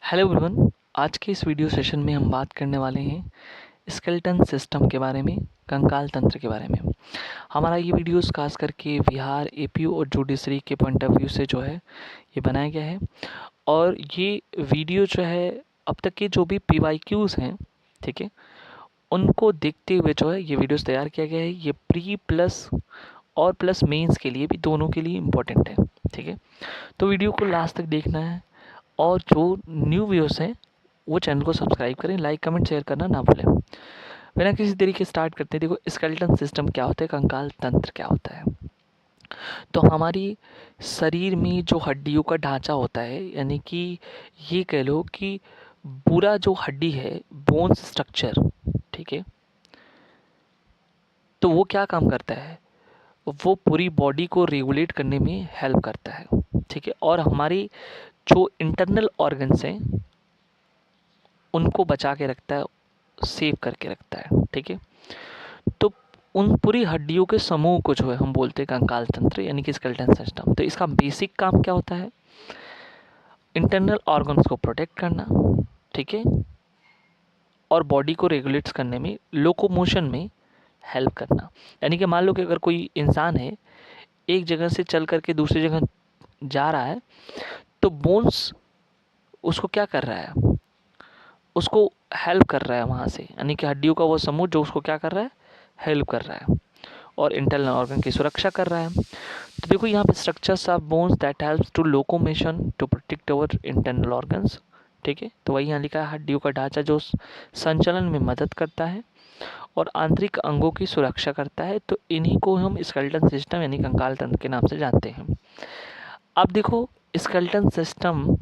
Hello everyone. आज के इस वीडियो सेशन में हम बात करने वाले हैं स्केलेटन सिस्टम के बारे में, कंकाल तंत्र के बारे में। हमारा ये वीडियोस खास करके बिहार, एपीयू और जुडिशरी के पॉइंट ऑफ व्यू से जो है ये बनाया गया है। और ये वीडियो जो है अब तक के जो भी पीवाईक्यूज हैं, ठीक है, उनको देखते हुए जो है ये वीडियोस तैयार किया गया है। ये प्री प्लस और प्लस मेंस के लिए भी, दोनों के लिए इम्पोर्टेंट है, ठीक है। तो वीडियो को लास्ट तक देखना है और जो न्यू व्यूअर्स हैं वो चैनल को सब्सक्राइब करें, लाइक कमेंट शेयर करना ना भूलें। बिना किसी तरीके स्टार्ट करते हैं, देखो स्केलेटन सिस्टम क्या होता है, कंकाल तंत्र क्या होता है। तो हमारी शरीर में जो हड्डियों का ढांचा होता है, यानी कि ये कह लो कि पूरा जो हड्डी है, बोन्स स्ट्रक्चर, ठीक है, तो वो क्या काम करता है, वो पूरी बॉडी को रेगुलेट करने में हेल्प करता है, ठीक है। और हमारी जो इंटरनल ऑर्गन्स हैं उनको बचा के रखता है, सेव करके रखता है, ठीक है। तो उन पूरी हड्डियों के समूह को जो है हम बोलते हैं कंकाल तंत्र, यानी कि स्केलेटन सिस्टम। तो इसका बेसिक काम क्या होता है, इंटरनल ऑर्गन्स को प्रोटेक्ट करना, ठीक है, और बॉडी को रेगुलेट करने में, लोकोमोशन में हेल्प करना। यानी कि मान लो कि अगर कोई इंसान है, एक जगह से चल करके दूसरी जगह जा रहा है, तो बोन्स उसको क्या कर रहा है, उसको हेल्प कर रहा है वहाँ से, यानी कि हड्डियों का वो समूह जो उसको क्या कर रहा है, हेल्प कर रहा है और इंटरनल ऑर्गन की सुरक्षा कर रहा है। तो देखो यहाँ पे structures of bones that helps to locomotion to protect our internal organs, ठीक है। तो वही यहाँ लिखा है, हड्डियों का ढांचा जो संचलन में मदद करता है और आंतरिक अंगों की सुरक्षा करता है। तो इन्हीं को हम स्केलेटन सिस्टम यानी कंकाल तंत्र के नाम से जानते हैं। अब देखो स्केलेटन सिस्टम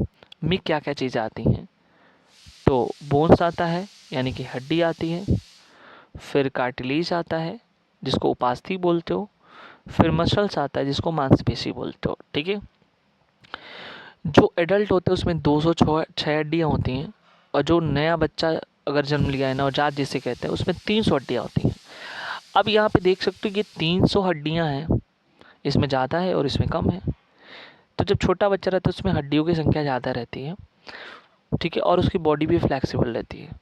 में क्या क्या चीज़ें आती हैं। तो बोन्स आता है, यानी कि हड्डी आती है, फिर कार्टिलेज आता है जिसको उपास्थि बोलते हो, फिर मसल्स आता है जिसको मांसपेशी बोलते हो, ठीक है। जो एडल्ट होते हैं उसमें 206 हड्डियाँ होती हैं, और जो नया बच्चा अगर जन्म लिया है, नवजात जिसे कहते हैं, उसमें 300 हड्डियाँ होती हैं। अब यहाँ पे देख सकते हो ये 300 हड्डियाँ हैं, इसमें ज़्यादा है और इसमें कम है। तो जब छोटा बच्चा रहता है उसमें हड्डियों की संख्या ज़्यादा रहती है, ठीक है, और उसकी बॉडी भी फ्लेक्सिबल रहती है।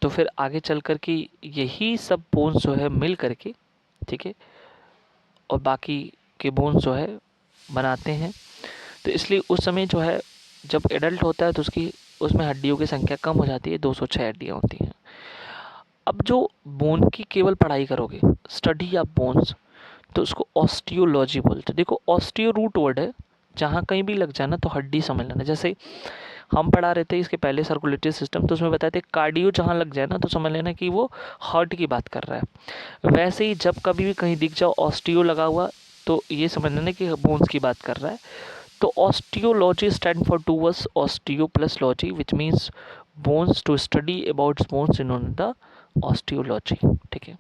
तो फिर आगे चल कर के यही सब बोन्स जो है मिल करके, ठीक है, और बाकी के बोन्स जो है बनाते हैं। तो इसलिए उस समय जो है जब एडल्ट होता है तो उसकी उसमें हड्डियों की संख्या कम हो जाती है, 206 हड्डियाँ होती हैं। अब जो बोन की केवल पढ़ाई करोगे, स्टडी ऑफ बोन्स, तो उसको ऑस्टियोलॉजी बोलते हैं। देखो ऑस्टियो रूट वर्ड है, जहाँ कहीं भी लग जाए ना तो हड्डी समझ लेना। जैसे हम पढ़ा रहे थे इसके पहले सर्कुलेटरी सिस्टम, तो उसमें बताए थे कार्डियो जहाँ लग जाए ना तो समझ लेना कि वो हार्ट की बात कर रहा है। वैसे ही जब कभी भी कहीं दिख जाओ ऑस्टियो लगा हुआ, तो ये समझ लेना कि बोन्स की बात कर रहा है। तो osteology stand for two words, osteo plus logy, which means bones, to study about bones in the osteology, ठीक है।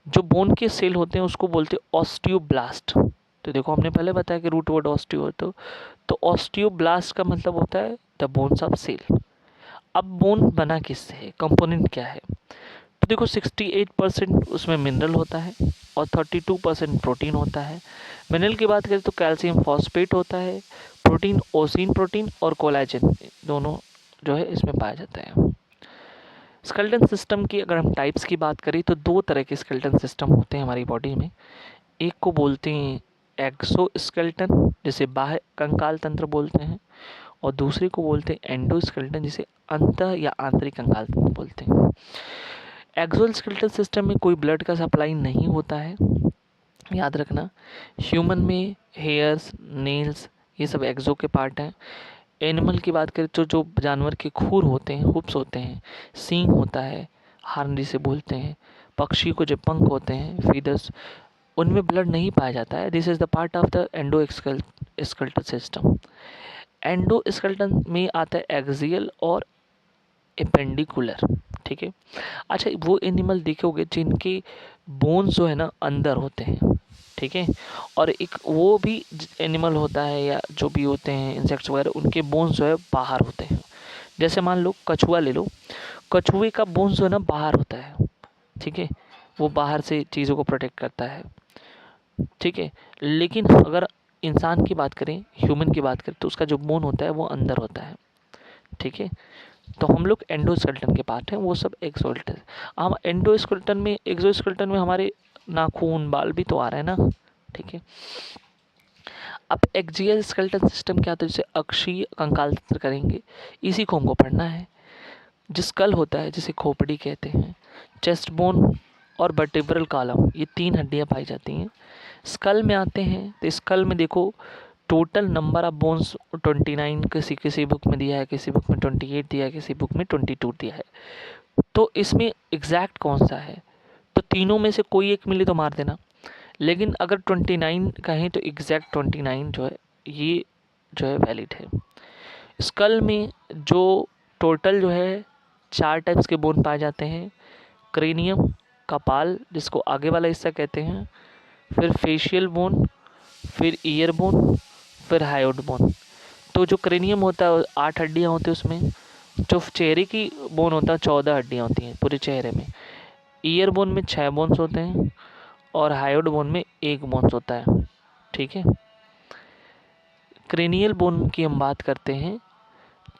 जो बोन के सेल होते हैं उसको बोलते हैं ऑस्टियोब्लास्ट। तो देखो हमने पहले बताया कि रूट वर्ड ऑस्टियो, तो ऑस्टियोब्लास्ट का मतलब होता है द बोन्स ऑफ सेल। अब बोन बना किससे है, कंपोनेंट क्या है। तो देखो 68% उसमें मिनरल होता है और 32% प्रोटीन होता है। मिनरल की बात करें तो कैल्शियम फॉस्फेट होता है, प्रोटीन ओसिन प्रोटीन और कोलाजन, दोनों जो है इसमें पाया जाता है। स्केलेटन सिस्टम की अगर हम टाइप्स की बात करें तो दो तरह के स्केलेटन सिस्टम होते हैं हमारी बॉडी में। एक को बोलते हैं एक्सोस्केलेटन, जिसे बाह्य कंकाल तंत्र बोलते हैं, और दूसरे को बोलते हैं एंडोस्केलेटन, जिसे अंतः या आंतरिक कंकाल तंत्र बोलते हैं। एक्सोस्केलेटन सिस्टम में कोई ब्लड का सप्लाई नहीं होता है, याद रखना। ह्यूमन में हेयर्स, नेल्स, ये सब एक्सो के पार्ट हैं। एनिमल की बात करें तो जो जानवर के खुर होते हैं, हुप्स होते हैं, सींग होता है, हार्न जिसे बोलते हैं, पक्षी को जो पंख होते हैं, फीदर्स, उनमें ब्लड नहीं पाया जाता है। This is the part of the endoskeleton system. Endoskeleton में आता है एक्सियल और एपेंडिकुलर, ठीक है। अच्छा, वो एनिमल देखोगे जिनके बोन्स जो है ना अंदर होते हैं, ठीक है, और एक वो भी एनिमल होता है या जो भी होते हैं इंसेक्ट्स वगैरह, उनके बोन्स जो है बाहर होते हैं। जैसे मान लो कछुआ ले लो, कछुए का बोन्स जो है ना बाहर होता है, ठीक है, वो बाहर से चीज़ों को प्रोटेक्ट करता है, ठीक है। लेकिन अगर इंसान की बात करें, ह्यूमन की बात करें, तो उसका जो बोन होता है वो अंदर होता है, ठीक है। तो हम लोग एंडोस्केलेटन के पार्ट हैं, वो सब एक्सोस्केलेटन। हम एक्सोस्केलेटन में हमारे नाखून बाल भी तो आ रहे हैं ना, ठीक है। अब एक्सियल स्केलेटन सिस्टम क्या होता है, जिसे अक्षीय कंकाल तंत्र करेंगे, इसी को हमको पढ़ना है। जो स्कल होता है जिसे खोपड़ी कहते हैं, चेस्ट बोन और वर्टेब्रल कॉलम, ये 3 हड्डियां पाई जाती हैं। स्कल में आते हैं तो स्कल में देखो टोटल नंबर ऑफ बोन्स 29 किसी बुक में दिया है, किसी बुक में 28 दिया है, किसी बुक में 22 दिया है। तो इसमें एग्जैक्ट कौन सा है, तो तीनों में से कोई एक मिले तो मार देना। लेकिन अगर 29 कहें तो एग्जैक्ट 29 जो है ये जो है वैलिड है। स्कल में जो टोटल जो है 4 टाइप्स के बोन पाए जाते हैं, क्रेनियम, कपाल जिसको आगे वाला हिस्सा कहते हैं, फिर फेशियल बोन, फिर ईयर बोन, फिर हायोड बोन। तो जो क्रेनियम होता है 8 हड्डियाँ होती हैं उसमें। जो चेहरे की बोन होता है 14 हड्डियाँ होती हैं पूरे चेहरे में। ईयर बोन में 6 बोन्स होते हैं और हायोड बोन में 1 बोन्स होता है, ठीक है। क्रेनियल बोन की हम बात करते हैं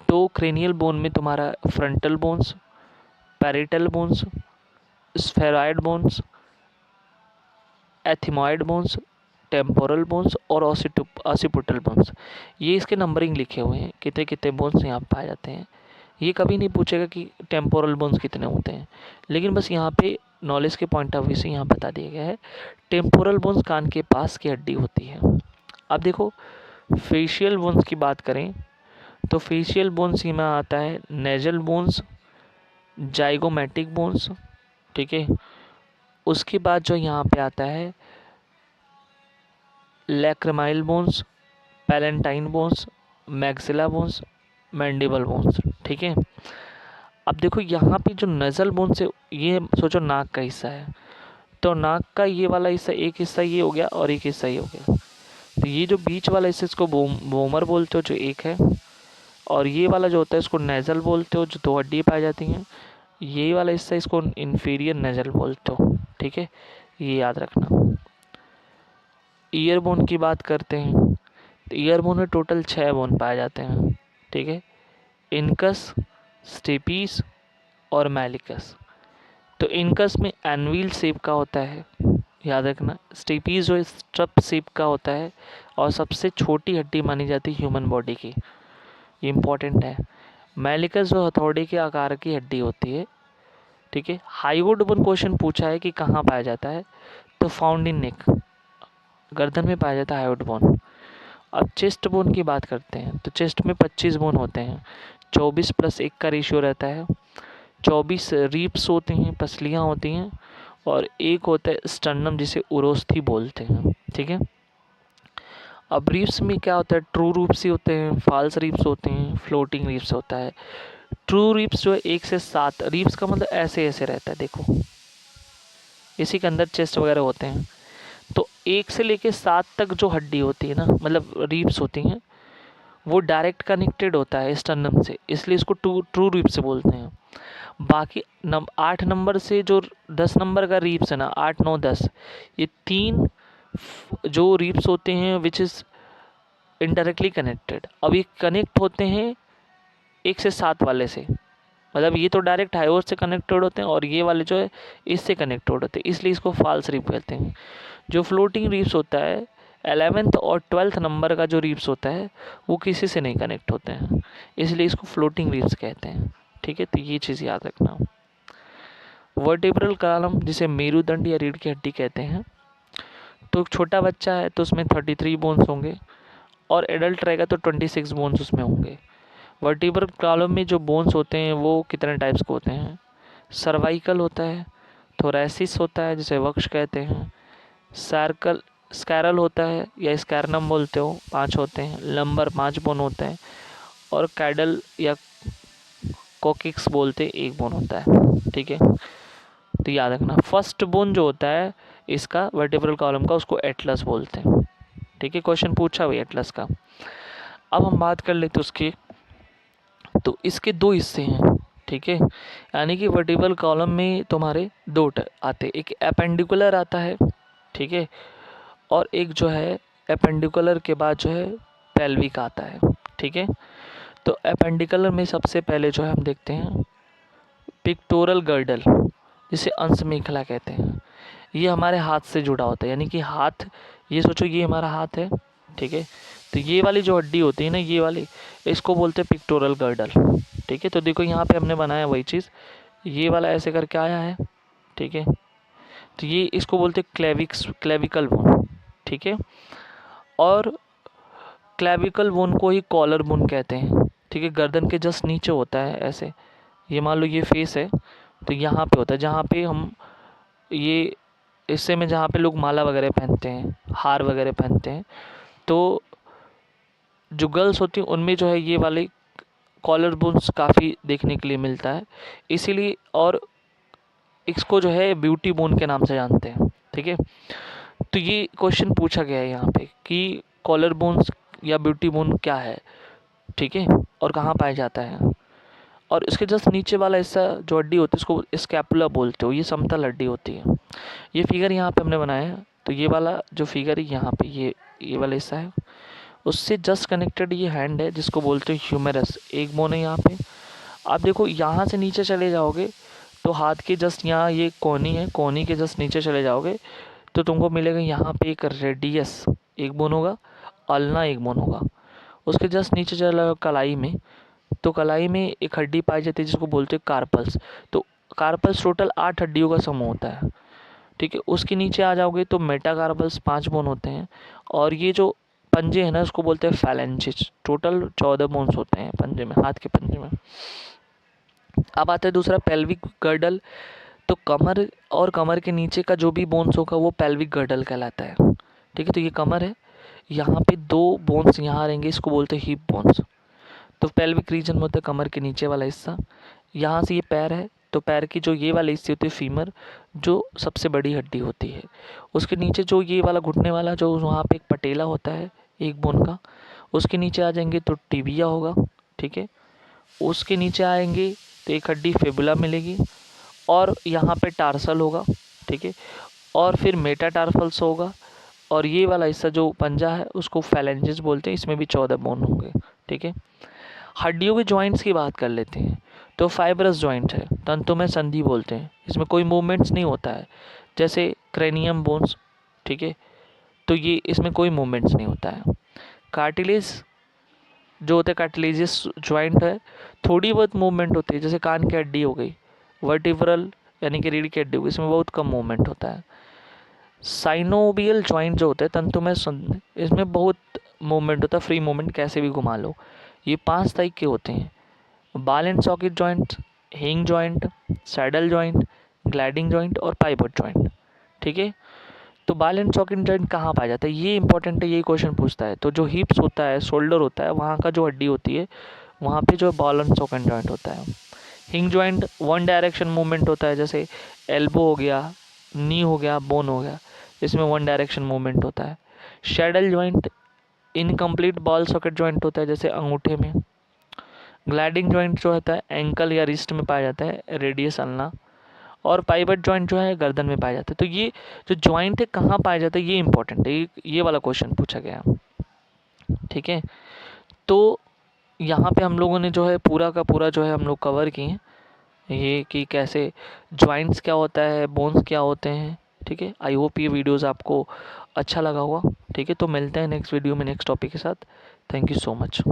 तो क्रेनियल बोन में तुम्हारा frontal bones, parietal bones, sphenoid bones, ethmoid bones, temporal bones और ऑसिपिटल बोन्स, ये इसके नंबरिंग लिखे हुए हैं, कितने कितने बोन्स यहाँ पाए जाते हैं। ये कभी नहीं पूछेगा कि टेम्पोरल बोन्स कितने होते हैं, लेकिन बस यहाँ पे नॉलेज के पॉइंट ऑफ व्यू से यहाँ बता दिया गया है। टेम्पोरल बोन्स कान के पास की हड्डी होती है। अब देखो फेशियल बोन्स की बात करें तो फेशियल बोन्स में आता है नेजल बोन्स, जाइगोमेटिक बोन्स, ठीक है। उसके बाद जो यहाँ पे आता है lacrimal bones, palatine bones, maxilla bones, mandible bones, ठीक है। अब देखो यहाँ पे जो नज़ल बोन्स है, ये सोचो नाक का हिस्सा है, तो नाक का ये वाला हिस्सा, एक हिस्सा ये हो गया और एक हिस्सा ये हो गया। तो ये जो बीच वाला हिस्सा इसको वोमर बोलते हो जो एक है, और ये वाला जो होता है इसको नेज़ल बोलते हो जो 2 हड्डी पाई जाती हैं। ये वाला हिस्सा इसको इन्फीरियर नेज़ल बोलते हो, ठीक है, ये याद रखना। ईयर बोन की बात करते हैं तो ईयर बोन में टोटल 6 बोन पाए जाते हैं, ठीक है। इनकस, स्टेपीस और मैलिकस। तो इनकस में एनविल शेप का होता है, याद रखना। स्टेपीस जो स्ट्रप शेप का होता है और सबसे छोटी हड्डी मानी जाती है ह्यूमन बॉडी की, ये इंपॉर्टेंट है। मैलिकस जो हथौड़े के आकार की हड्डी होती है, ठीक है। हाइवुड बोन क्वेश्चन पूछा है कि कहाँ पाया जाता है, तो फाउंड इन नेक, गर्दन में पाया जाता है हाइवुड बोन। अब चेस्ट बोन की बात करते हैं तो चेस्ट में 25 बोन होते हैं, 24+1 का रेशियो रहता है। 24 रीप्स होती हैं, पसलियाँ होती हैं, और एक होता है स्टर्नम जिसे उरोस्थी बोलते हैं, ठीक है। अब रीप्स में क्या होता है, ट्रू रीप्स ही होते हैं, फॉल्स रीप्स होते हैं, फ्लोटिंग रीप्स होता है। ट्रू रीप्स जो है 1 से 7, रीप्स का मतलब ऐसे ऐसे रहता है, देखो इसी के अंदर चेस्ट वगैरह होते हैं। तो 1 से लेके 7 तक जो हड्डी होती है ना, मतलब रीप्स होती हैं, वो डायरेक्ट कनेक्टेड होता है स्टर्नम से, इसलिए इसको ट्रू रीप्स बोलते हैं। बाकी 8 नंबर से जो 10 नंबर का रीप्स है ना, 8, 9, 10, ये 3 जो रीप्स होते हैं विच इज़ इनडायरेक्टली कनेक्टेड। अब ये कनेक्ट होते हैं 1 से 7 वाले से, मतलब ये तो डायरेक्ट हाइवर से कनेक्टेड होते हैं और ये वाले जो है इससे कनेक्टेड होते हैं, इसलिए इसको फॉल्स रीप कहते हैं। जो फ्लोटिंग रीप्स होता है 11th और 12th नंबर का जो रीप्स होता है वो किसी से नहीं कनेक्ट होते हैं, इसलिए इसको फ्लोटिंग रीप्स कहते हैं, ठीक है। तो ये चीज़ याद रखना। वर्टेब्रल कॉलम जिसे मेरुदंड या रीढ़ की हड्डी कहते हैं, तो छोटा बच्चा है तो उसमें 33 बोन्स होंगे, और एडल्ट रहेगा तो 26 बोन्स उसमें होंगे। वर्टिब्रल कॉलम में जो बोन्स होते हैं वो कितने टाइप्स के होते हैं, सर्वाइकल होता है, थोरेसिस होता है जिसे वक्ष कहते हैं, स्कैरल होता है या स्कैरनम बोलते हो, 5 होते हैं, लंबर 5 बोन होते हैं, और कैडल या कोकिक्स बोलते 1 बोन होता है, ठीक है। तो याद रखना फर्स्ट बोन जो होता है इसका वर्टिब्रल कॉलम का, उसको एटलस बोलते हैं, ठीक है। क्वेश्चन पूछा हुआ एटलस का। अब हम बात कर लेते उसकी, तो इसके 2 हिस्से हैं, ठीक है। यानी कि वर्टिब्रल कॉलम में तुम्हारे 2 आते, एक एपेंडिकुलर आता है, ठीक है, और एक जो है एपेंडिकुलर के बाद जो है पेल्विक आता है, ठीक है। तो अपेंडिकुलर में सबसे पहले जो है हम देखते हैं पिक्टोरल गर्डल, जिसे अंश मेखला कहते हैं। ये हमारे हाथ से जुड़ा होता है, यानी कि हाथ, ये सोचो ये हमारा हाथ है, ठीक है। तो ये वाली जो हड्डी होती है ना, ये वाली, इसको बोलते हैं पिक्टोरल गर्डल, ठीक है। तो देखो यहाँ पे हमने बनाया वही चीज़, ये वाला ऐसे करके आया है, ठीक है। तो ये इसको बोलते हैं क्लेविकल बोन, ठीक है। और क्लेविकल बोन को ही कॉलर बोन कहते हैं, ठीक है। गर्दन के जस्ट नीचे होता है ऐसे, ये मान लो ये फेस है, तो यहाँ पे होता है जहाँ पे हम ये हिस्से में जहाँ पे लोग माला वगैरह पहनते हैं, हार वगैरह पहनते हैं, तो जो गर्ल्स होती हैं उनमें जो है ये वाले कॉलर बोन्स काफ़ी देखने के लिए मिलता है, इसीलिए। और इसको जो है ब्यूटी बोन के नाम से जानते हैं, ठीक है। तो ये क्वेश्चन पूछा गया है यहाँ पे कि कॉलर बोन्स या ब्यूटी बोन क्या है, ठीक है, और कहाँ पाया जाता है। और इसके जस्ट नीचे वाला हिस्सा जो हड्डी होती है इसको स्कैपुला बोलते हो, ये समतल हड्डी होती है। ये फिगर यहाँ पे हमने बनाया है, तो ये वाला जो फिगर है यहाँ पे ये वाला हिस्सा है, उससे जस्ट कनेक्टेड ये हैंड है जिसको बोलते हैं ह्यूमेरस, एक बोन है यहाँ पे। आप देखो यहाँ से नीचे चले जाओगे तो हाथ के जस्ट यहाँ ये कोहनी है, कोहनी के जस्ट नीचे चले जाओगे तो तुमको मिलेगा यहाँ पे एक रेडियस एक बोन होगा, अल्ना एक बोन होगा। उसके जस्ट नीचे चला जाओगे कलाई में, तो कलाई में एक हड्डी पाई जाती है जिसको बोलते हैं कार्पल्स। तो कार्पल्स टोटल 8 हड्डियों का समूह होता है, ठीक है। उसके नीचे आ जाओगे तो मेटाकार्पल्स 5 बोन होते हैं, और ये जो पंजे हैं ना उसको बोलते हैं फैलेंजिस। टोटल 14 बोन्स होते हैं पंजे में, हाथ के पंजे में। अब आता है दूसरा पेल्विक गर्डल। तो कमर और कमर के नीचे का जो भी बोन्स होगा वो पेल्विक गर्डल कहलाता है, ठीक है। तो ये कमर है, यहाँ पे 2 बोन्स यहाँ रहेंगे, इसको बोलते हैं हिप बोन्स। तो पेल्विक रीजन में होता है कमर के नीचे वाला हिस्सा। यहाँ से ये पैर है, तो पैर की जो ये वाली हिस्से होती है फीमर, जो सबसे बड़ी हड्डी होती है। उसके नीचे जो ये वाला घुटने वाला जो वहाँ पे एक पटेला होता है एक बोन का, उसके नीचे आ जाएंगे तो टिबिया होगा, ठीक है। उसके नीचे आएंगे तो एक हड्डी फिबुला मिलेगी, और यहाँ पे टार्सल होगा, ठीक है। और फिर मेटाटार्सल्स होगा, और ये वाला हिस्सा जो पंजा है उसको फैलेंजिस बोलते हैं, इसमें भी 14 बोन होंगे, ठीक है। हड्डियों के जॉइंट्स की बात कर लेते हैं। तो फाइब्रस जॉइंट है, तंतु में संधि बोलते हैं, इसमें कोई मूवमेंट्स नहीं होता है, जैसे क्रेनियम बोन्स, ठीक है। तो ये इसमें कोई मूवमेंट्स नहीं होता है। कार्टिलेज जो होता है, कार्टिलेजियस जॉइंट है, थोड़ी बहुत मूवमेंट होती है, जैसे कान की हड्डी हो गई, वर्टिब्रल यानी कि रीढ़ की हड्डी हो गई, इसमें बहुत कम मूवमेंट होता है। साइनोवियल जॉइंट जो होता है तंतु में संधि, इसमें बहुत मूवमेंट होता है, फ्री मूवमेंट कैसे भी घुमा लो। ये 5 टाइप के होते हैं, बॉल एंड सॉकेट जॉइंट, हिंग joint, saddle joint, gliding joint और पाइवट जॉइंट, ठीक है। तो बॉल एंड सॉकेट जॉइंट कहाँ पाया जाता है, ये इंपॉर्टेंट है, ये क्वेश्चन पूछता है। तो जो हिप्स होता है, शोल्डर होता है, वहाँ का जो हड्डी होती है वहाँ पे जो बॉल एंड सॉकेट जॉइंट होता है। हिंग जॉइंट 1 डायरेक्शन मूवमेंट होता है, जैसे एल्बो हो गया, नी हो गया, बोन हो गया, इसमें 1 डायरेक्शन मूवमेंट होता है। Saddle joint incomplete ball socket joint होता है, जैसे अंगूठे में। ग्लाइडिंग जॉइंट जो होता है एंकल या रिस्ट में पाया जाता है, रेडियस अल्ना। और पाइवट जॉइंट जो है गर्दन में पाया जाता है। तो ये जो जॉइंट है कहाँ पाया जाता है, ये इंपॉर्टेंट है, ये वाला क्वेश्चन पूछा गया, ठीक है। तो यहाँ पे हम लोगों ने जो है पूरा का पूरा जो है हम लोग कवर किए हैं, ये कि कैसे जॉइंट्स क्या होता है, बोन्स क्या होते हैं, ठीक है। आई होप ये वीडियोज़ आपको अच्छा लगा होगा, ठीक है। तो मिलते हैं नेक्स्ट वीडियो में नेक्स्ट टॉपिक के साथ। Thank you so much.